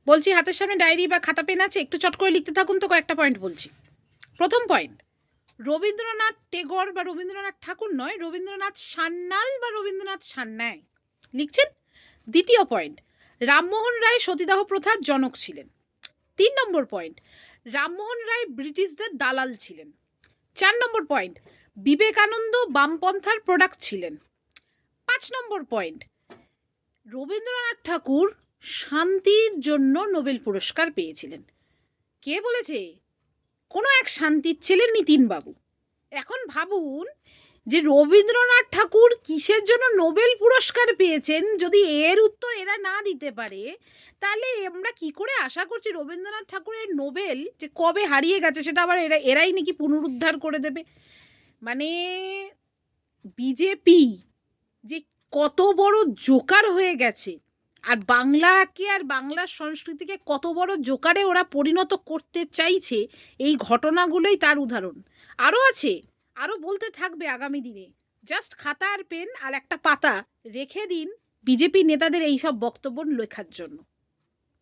বলছি, হাতের সামনে ডায়েরি বা খাতা পেন আছে? একটু চট করে লিখতে থাকুন তো, কয়েকটা পয়েন্ট বলছি। প্রথম পয়েন্ট, রবীন্দ্রনাথ টেগর বা রবীন্দ্রনাথ ঠাকুর নয়, রবীন্দ্রনাথ সান্যাল বা রবীন্দ্রনাথ সান্যায় লিখছেন। দ্বিতীয় পয়েন্ট, রামমোহন রায় সতীদাহ প্রথার জনক ছিলেন। 3 নম্বর পয়েন্ট, রামমোহন রায় ব্রিটিশদের দালাল ছিলেন। 4 নম্বর পয়েন্ট, বিবেকানন্দ বামপন্থার প্রোডাক্ট ছিলেন। 5 নম্বর পয়েন্ট, রবীন্দ্রনাথ ঠাকুর শান্তির জন্য নোবেল পুরস্কার পেয়েছিলেন। কে বলেছে? কোনো এক শান্তির ছেলে নিতিনবাবু। এখন ভাবুন যে রবীন্দ্রনাথ ঠাকুর কিসের জন্য নোবেল পুরস্কার পেয়েছেন, যদি এর উত্তর এরা না দিতে পারে তাহলে আমরা কি করে আশা করছি রবীন্দ্রনাথ ঠাকুরের নোবেল যে কবে হারিয়ে গেছে সেটা আবার এরাই নাকি পুনরুদ্ধার করে দেবে। মানে বিজেপি যে কত বড় জোকার হয়ে গেছে, আর বাংলাকে আর বাংলার সংস্কৃতিকে কত বড় জোকারে ওরা পরিণত করতে চাইছে, এই ঘটনাগুলোই তার উদাহরণ। আরও আছে, আরও বলতে থাকবে আগামী দিনে। জাস্ট খাতা আর পেন আর একটা পাতা রেখে দিন বিজেপি নেতাদের এইসব বক্তব্য লেখার জন্য।